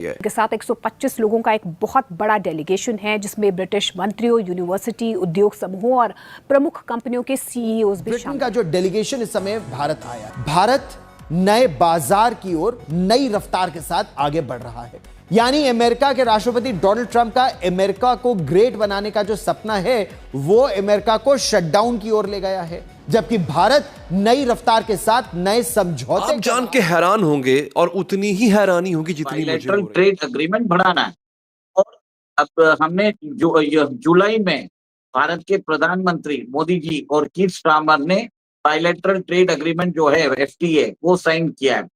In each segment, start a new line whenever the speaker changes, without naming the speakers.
के साथ 125 लोगों का एक बहुत बड़ा डेलीगेशन है, जिसमें ब्रिटिश मंत्रियों, यूनिवर्सिटी, उद्योग समूहों और प्रमुख कंपनियों के सीईओज भी
ब्रिटेन का जो डेलीगेशन इस समय भारत आया, भारत नए बाजार की ओर नई रफ्तार के साथ आगे बढ़ रहा है। यानी अमेरिका के राष्ट्रपति डोनाल्ड ट्रंप का अमेरिका को ग्रेट बनाने का जो सपना है, वो अमेरिका को शटडाउन की ओर ले गया है, जबकि भारत नई रफ्तार के साथ नए समझौते
आप जान के हैरान होंगे और उतनी ही हैरानी होगी जितनी मुझे हो रही है।
ट्रेड एग्रीमेंट बढ़ाना है। और अब हमने जुलाई में भारत के प्रधानमंत्री मोदी जी और कीर स्टारमर ने बायलैटरल ट्रेड एग्रीमेंट जो है एफटीए वो साइन किया है।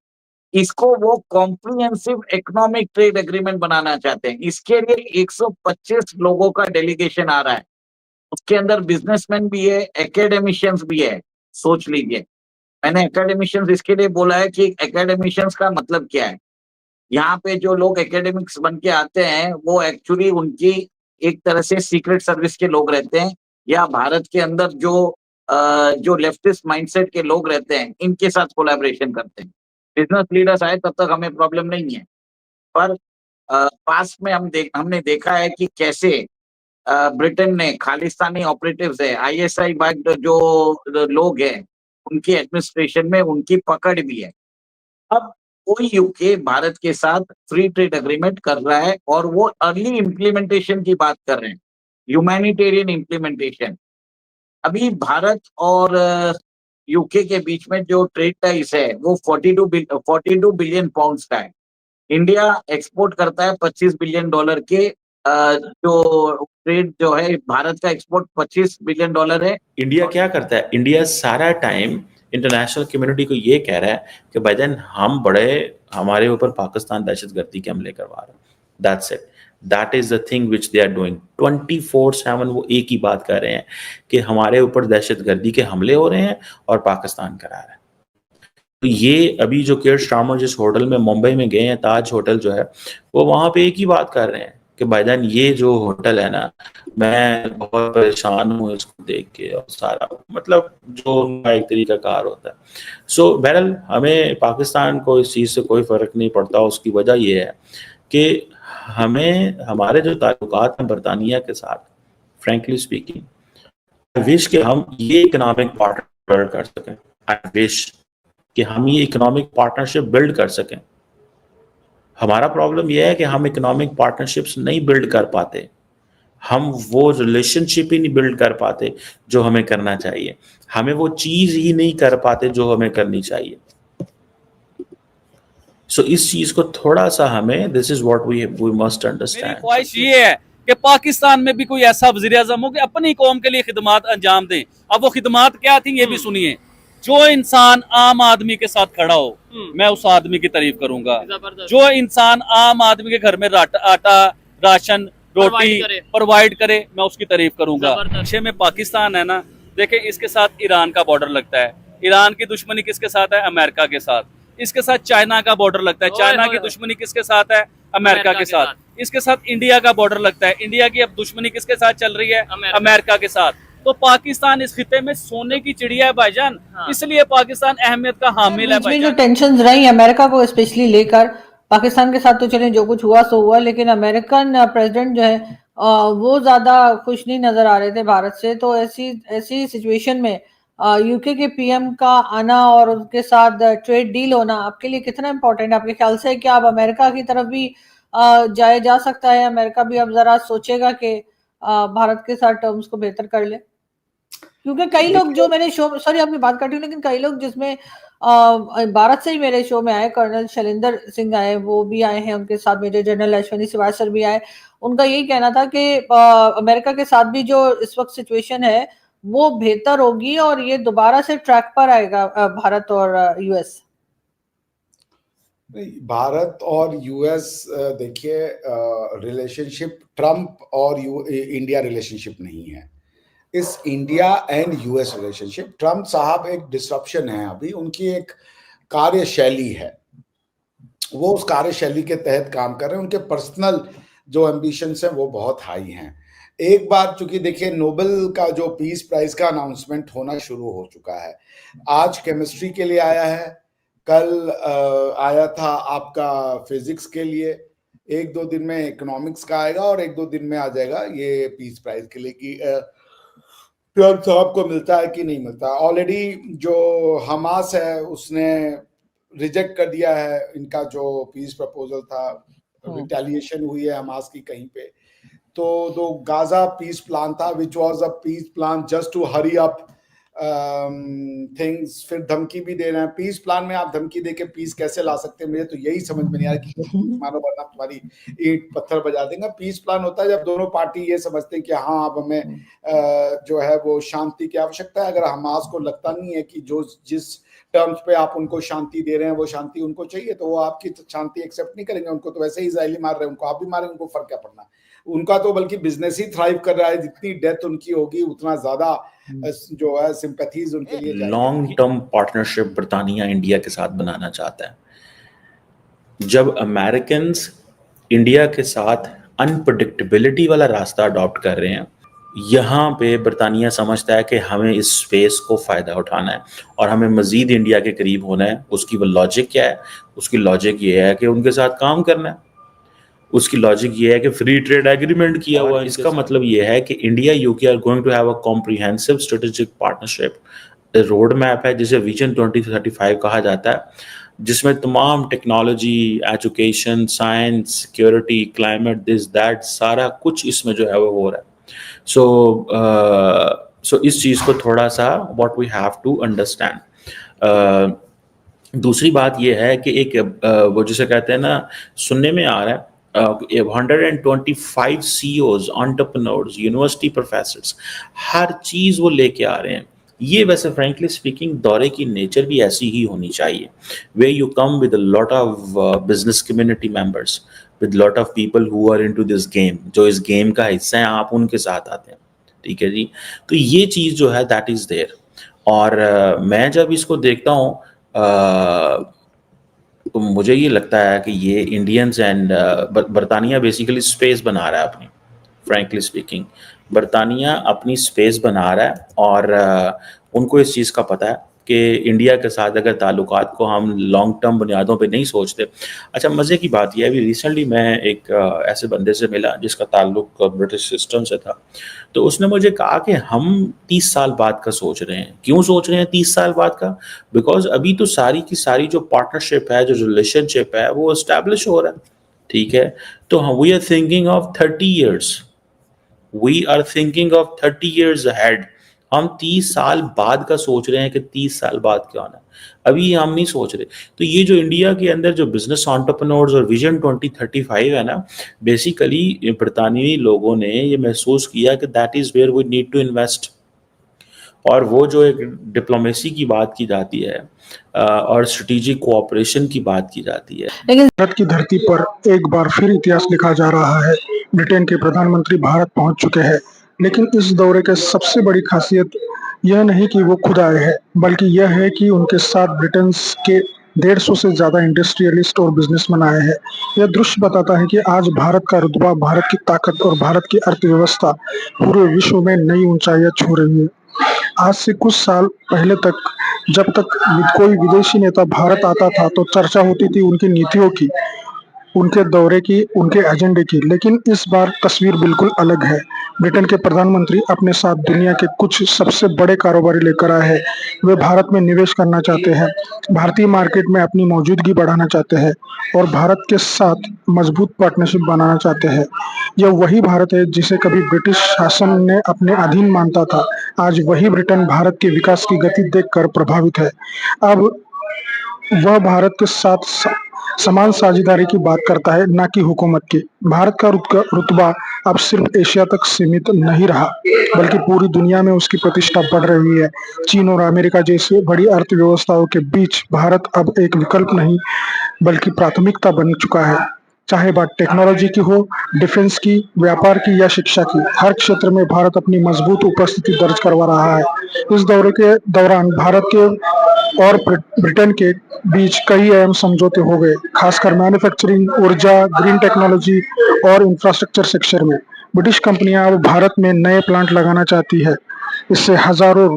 इसको वो कॉम्प्रिहेंसिव इकोनॉमिक ट्रेड एग्रीमेंट बनाना चाहते हैं। इसके लिए 125 लोगों का डेलीगेशन आ रहा है। उसके अंदर बिजनेसमैन भी है, एकेडमिशियंस भी है। सोच लीजिए, मैंने एकेडमिशियंस इसके लिए बोला है कि एकेडमिशियंस का मतलब क्या है। यहाँ पे जो लोग एकेडमिक्स बन के आते हैं वो एक्चुअली उनकी एक तरह से सीक्रेट सर्विस के लोग रहते हैं, या भारत के अंदर जो लेफ्टिस्ट माइंडसेट के लोग रहते हैं इनके साथ कोलैबोरेशन करते हैं। बिजनेस लीडर्स आए तब तक हमें प्रॉब्लम नहीं है, पर पास्ट में हमने देखा है कि कैसे ब्रिटेन ने खालिस्तानी ऑपरेटिव्स है, आईएसआई बैक्ड जो लोग हैं, उनकी एडमिनिस्ट्रेशन में उनकी पकड़ भी है। अब कोई यूके भारत के साथ फ्री ट्रेड एग्रीमेंट कर रहा है और वो अर्ली इम्प्लीमेंटेशन की बात कर रहे हैं, ह्यूमैनिटेरियन इम्प्लीमेंटेशन। अभी भारत और यूके के बीच में जो ट्रेड टाइस है वो 42 बिलियन पाउंड्स का है। इंडिया एक्सपोर्ट करता है $25 बिलियन के। जो ट्रेड जो है भारत का एक्सपोर्ट $25 बिलियन है।
इंडिया क्या करता है? इंडिया सारा टाइम इंटरनेशनल कम्युनिटी को ये कह रहा है कि भाईजान हमारे ऊपर पाकिस्तान दहशतगर्दी के हमले करवा रहा है। That's it, that is the thing which they are doing 24/7। वो एक ही बात कर रहे हैं कि हमारे ऊपर दहशतगर्दी के हमले हो रहे हैं और पाकिस्तान करा रहा है। तो ये अभी जो कियर स्टारमर जिस होटल में मुंबई में गए हैं, ताज होटल जो है, वो वहां पे एक ही बात कर रहे हैं कि भाईजान ये जो होटल है ना, मैं बहुत परेशान हूँ इसको देख के, और सारा मतलब जो उनका एक तरीका कार होता है। सो बहरहाल हमें पाकिस्तान को इस चीज़ से कोई फ़र्क नहीं पड़ता। उसकी वजह ये है कि हमें हमारे जो ताल्लुकात हैं बरतानिया के साथ, फ्रेंकली स्पीकिंग, आई विश कि हम ये इकोनॉमिक पार्टनर कर सकें। आई विश कि हम ये इकोनॉमिक पार्टनरशिप बिल्ड कर सकें। हमारा प्रॉब्लम यह है कि हम इकोनॉमिक पार्टनरशिप्स नहीं बिल्ड कर पाते, हम वो रिलेशनशिप ही नहीं बिल्ड कर पाते जो हमें करना चाहिए, हमें वो चीज ही नहीं कर पाते जो हमें करनी चाहिए। सो इस चीज को थोड़ा सा हमें, this is what we must understand.
ख्वाहिश ये है कि पाकिस्तान में भी कोई ऐसा वज़ीर आज़म हो कि अपनी कौम के लिए खिदमात अंजाम दें। अब वो खिदमात क्या थी ये भी सुनिए। जो इंसान आम आदमी के साथ खड़ा हो, मैं उस आदमी की तारीफ करूंगा। जो इंसान आम आदमी के घर में आटा, राशन, रोटी प्रोवाइड करे, मैं उसकी तारीफ करूंगा। पीछे में पाकिस्तान है ना, देखे इसके साथ ईरान का बॉर्डर लगता है। ईरान की दुश्मनी किसके साथ है? अमेरिका के साथ। इसके साथ चाइना का बॉर्डर लगता है। चाइना की दुश्मनी किसके साथ है? अमेरिका के साथ। इसके साथ इंडिया का बॉर्डर लगता है। इंडिया की अब दुश्मनी किसके साथ चल रही है? अमेरिका के साथ। तो पाकिस्तान इस खिते में सोने की चिड़िया है भाईजान। इसलिए पाकिस्तान अहमियत का हामिल है भाईजान।
जो टेंशन रही अमेरिका को स्पेशली लेकर, पाकिस्तान के साथ तो चले जो कुछ हुआ सो हुआ, लेकिन अमेरिकन प्रेसिडेंट जो है वो ज्यादा खुश नहीं नजर आ रहे थे भारत से। तो ऐसी सिचुएशन में यूके के पीएम का आना और उनके साथ ट्रेड डील होना आपके लिए कितना इंपॉर्टेंट है? आपके ख्याल से क्या अब अमेरिका की तरफ भी जाया जा सकता है? अमेरिका भी अब जरा सोचेगा कि भारत के साथ टर्म्स को बेहतर कर ले? क्योंकि कई लोग जो मैंने शो, सॉरी आपकी बात काटी हूँ, लेकिन कई लोग जिसमें भारत से ही मेरे शो में आए, कर्नल शैलेंद्र सिंह आए, वो भी आए हैं, उनके साथ मेजर जनरल अश्विनी श्रीवास्तव भी आए। उनका यही कहना था कि अमेरिका के साथ भी जो इस वक्त सिचुएशन है वो बेहतर होगी और ये दोबारा से ट्रैक पर आएगा भारत और यूएस।
भारत और यूएस, देखिए, रिलेशनशिप ट्रंप और इंडिया रिलेशनशिप नहीं है। इस India and US relationship, Trump साहब एक डिसरप्शन है, अभी उनकी एक कार्यशैली है, वो उस कार्यशैली के तहत काम कर रहे हैं। उनके पर्सनल जो एम्बिशंस हैं वो बहुत हाई हैं। एक बार चूंकि देखिए नोबेल का जो पीस प्राइज का अनाउंसमेंट होना शुरू हो चुका है, आज केमिस्ट्री के लिए आया है, कल आया था आपका फिजिक्स के लिए, एक दो दिन में इकोनॉमिक्स का आएगा और एक दो दिन में आ जाएगा ये पीस प्राइस के लिए कि ट्रम्प साहब को मिलता है कि नहीं मिलता। ऑलरेडी जो हमास है उसने रिजेक्ट कर दिया है इनका जो पीस प्रपोजल था, रिटेलिएशन हुई है हमास की कहीं पे। तो जो गाजा पीस प्लान था which was a peace plan just to hurry up things, फिर धमकी भी दे रहे हैं। पीस प्लान में आप धमकी देके पीस कैसे ला सकते हैं, मुझे तो यही समझ में नहीं आ रहा कि मानो वरना तुम्हारी ईंट पत्थर बजा देंगे। पीस प्लान होता है जब दोनों पार्टी ये समझते हैं कि हाँ अब हमें जो है वो शांति की आवश्यकता है। अगर हमास को लगता नहीं है कि जो जिस टर्म्स पे आप उनको शांति दे रहे हैं वो शांति उनको चाहिए, तो वो आपकी शांति एक्सेप्ट नहीं करेंगे। उनको तो वैसे ही इजरायली मार रहे हैं, उनको आप भी मारेंगे, उनको फर्क क्या पड़ना। उनका तो बल्कि बिजनेस ही थ्राइव कर रहा है, जितनी डेथ उनकी होगी उतना ज्यादा जो है सिंपैथीज उनके लिए जाएगी।
Long term partnership Britannia India के साथ बनाना चाहता है। जब अमेरिकन्स इंडिया के साथ अनप्रेडिक्टेबिलिटी वाला रास्ता अडॉप्ट कर रहे हैं, यहाँ पे ब्रिटानिया समझता है कि हमें इस स्पेस को फ़ायदा उठाना है और हमें मज़ीद इंडिया के करीब होना है। उसकी वो लॉजिक क्या है? उसकी लॉजिक ये है कि उनके साथ काम करना है। उसकी लॉजिक ये है कि फ्री ट्रेड एग्रीमेंट किया हुआ है। इसका मतलब ये है कि India UK are going to have a comprehensive strategic partnership. Road map है जिसे विजन 2035 कहा जाता है, जिसमें तमाम technology, education, science, security, climate, this that सारा कुछ इसमें जो है वो हो रहा है। सो इस चीज़ को थोड़ा सा what we have to understand. दूसरी बात ये है कि एक वो जिसे कहते हैं ना, सुनने में आ रहा है 125 CEOs, एंटरप्रेन्योर्स, यूनिवर्सिटी प्रोफेसर्स, हर चीज़ वो लेके आ रहे हैं। ये वैसे फ्रेंकली स्पीकिंग दौरे की नेचर भी ऐसी ही होनी चाहिए, way you come with a lot of business community members, with lot of people who are into this game, जो इस गेम का हिस्सा है, आप उनके साथ आते हैं। ठीक है जी, तो ये चीज़ जो है दैट इज़ देयर। और मैं जब इसको देखता हूँ तो मुझे ये लगता है कि ये इंडियंस एंड बरतानिया बेसिकली स्पेस बना रहा है अपनी। फ्रैंकली स्पीकिंग बरतानिया अपनी स्पेस बना रहा है और उनको इस चीज़ का पता है कि इंडिया के साथ अगर ताल्लुकात को हम लॉन्ग टर्म बुनियादों पे नहीं सोचते। अच्छा, मज़े की बात यह है, अभी रिसेंटली मैं एक ऐसे बंदे से मिला जिसका ताल्लुक ब्रिटिश सिस्टम से था, तो उसने मुझे कहा कि हम 30 साल बाद का सोच रहे हैं। क्यों सोच रहे हैं 30 साल बाद का? बिकॉज अभी तो सारी की सारी जो पार्टनरशिप है, जो रिलेशनशिप है, वो इस्टेब्लिश हो रहा है। ठीक है, तो we are thinking of 30 years, we are thinking of 30 years ahead. हम 30 साल बाद का सोच रहे हैं कि 30 साल बाद क्या होना है, अभी हम नहीं सोच रहे। तो ये जो इंडिया के अंदर जो बिजनेस एंटरप्रेन्योर्स और विजन 2035 है ना, बेसिकली ब्रितानियाई लोगों ने ये महसूस किया कि that is where we need to invest. और वो जो एक डिप्लोमेसी की बात की जाती है और स्ट्रेटेजिक कोऑपरेशन की बात की जाती है,
लेकिन
भारत की धरती पर एक बार फिर इतिहास लिखा जा रहा है। ब्रिटेन के प्रधानमंत्री भारत पहुंच चुके हैं, लेकिन इस दौरे की सबसे बड़ी खासियत यह नहीं कि वो खुद आए हैं, बल्कि यह है कि उनके साथ ब्रिटेन के 150 से ज्यादा इंडस्ट्रियलिस्ट और बिजनेसमैन आए हैं। यह दृश्य बताता है कि आज भारत का रुतबा, भारत की ताकत और भारत की अर्थव्यवस्था पूरे विश्व में नई ऊंचाइयां छू रही है। आज से कुछ साल पहले तक जब तक कोई विदेशी नेता भारत आता था तो चर्चा होती थी उनकी नीतियों की, उनके दौरे की, उनके एजेंडे की। लेकिन इस बार तस्वीर बिल्कुल अलग है। ब्रिटेन के प्रधानमंत्री अपने साथ दुनिया के कुछ सबसे बड़े कारोबारी लेकर आए हैं। वे भारत में निवेश करना चाहते हैं, भारतीय मार्केट में अपनी मौजूदगी बढ़ाना चाहते हैं और भारत के साथ मजबूत पार्टनरशिप बनाना चाहते हैं। यह वही भारत है जिसे कभी ब्रिटिश शासन ने अपने अधीन मानता था। आज वही ब्रिटेन भारत के विकास की गति देखकर प्रभावित है। अब वह भारत के साथ समान साझेदारी की बात करता है, न कि हुकूमत की। भारत का रुतबा अब सिर्फ एशिया तक सीमित नहीं रहा, बल्कि पूरी दुनिया में उसकी प्रतिष्ठा बढ़ रही है। चीन और अमेरिका जैसे बड़ी अर्थव्यवस्थाओं के बीच भारत अब एक विकल्प नहीं बल्कि प्राथमिकता बन चुका है। चाहे बात टेक्नोलॉजी की हो, डिफेंस की, व्यापार की या शिक्षा की, हर क्षेत्र में भारत अपनी मजबूत उपस्थिति दर्ज करवा रहा है। इस दौरे के दौरान भारत के और ब्रिटेन के बीच कई अहम समझौते हो गए, खासकर मैन्युफैक्चरिंग, ऊर्जा, ग्रीन टेक्नोलॉजी और इंफ्रास्ट्रक्चर सेक्टर में। ब्रिटिश कंपनियां अब भारत में नए प्लांट लगाना चाहती है। इससे हजारों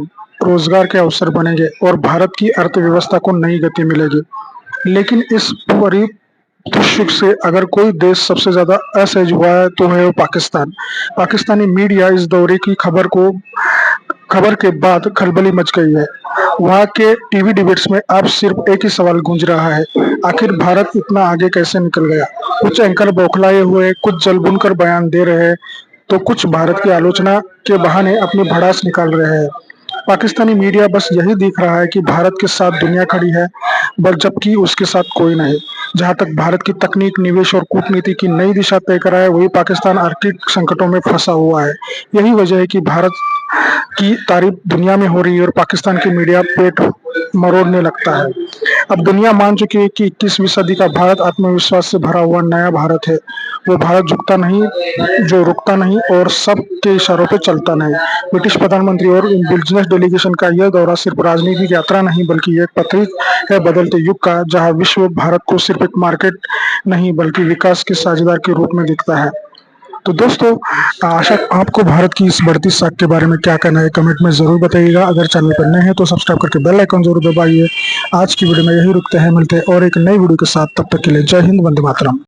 रोजगार के अवसर बनेंगे और भारत की अर्थव्यवस्था को नई गति मिलेगी। लेकिन इस उस युग से अगर कोई देश सबसे ज्यादा असहज हुआ है तो है वो पाकिस्तान। पाकिस्तानी मीडिया इस दौरे की खबर के बाद खलबली मच गई है। वहां के टीवी डिबेट्स में अब सिर्फ एक ही सवाल गूंज रहा है, आखिर भारत इतना आगे कैसे निकल गया। कुछ एंकर बौखलाए हुए, कुछ जल बुनकर बयान दे रहे हैं, तो कुछ भारत की आलोचना के बहाने अपनी भड़ास निकाल रहे हैं। पाकिस्तानी मीडिया बस यही दिख रहा है कि भारत के साथ दुनिया खड़ी है, बस जबकि उसके साथ कोई नहीं। जहां तक भारत की तकनीक, निवेश और कूटनीति की नई दिशा तय कराए, वही पाकिस्तान आर्थिक संकटों में फंसा हुआ है। यही वजह है कि भारत की तारीफ दुनिया में हो रही है और पाकिस्तान की मीडिया पेट मरोड़ने लगता है। अब दुनिया मान चुकी है कि 21वीं सदी का भारत आत्मविश्वास से भरा हुआ नया भारत है। वो भारत झुकता नहीं, जो रुकता नहीं और सबके इशारों पे चलता नहीं। ब्रिटिश प्रधानमंत्री और बिजनेस डेलीगेशन का यह दौरा सिर्फ राजनीतिक यात्रा नहीं, बल्कि एक प्रतीक है बदलते युग का, जहां विश्व भारत को सिर्फ एक मार्केट नहीं बल्कि विकास के साझेदार के रूप में दिखता है। तो दोस्तों, आशा आपको भारत की इस बढ़ती साख के बारे में क्या कहना है, कमेंट में जरूर बताइएगा। अगर चैनल पर नए हैं तो सब्सक्राइब करके बेल आइकन जरूर दबाइए। आज की वीडियो में यही रुकते हैं, मिलते हैं और एक नई वीडियो के साथ। तब तक के लिए जय हिंद, वंदे मातरम।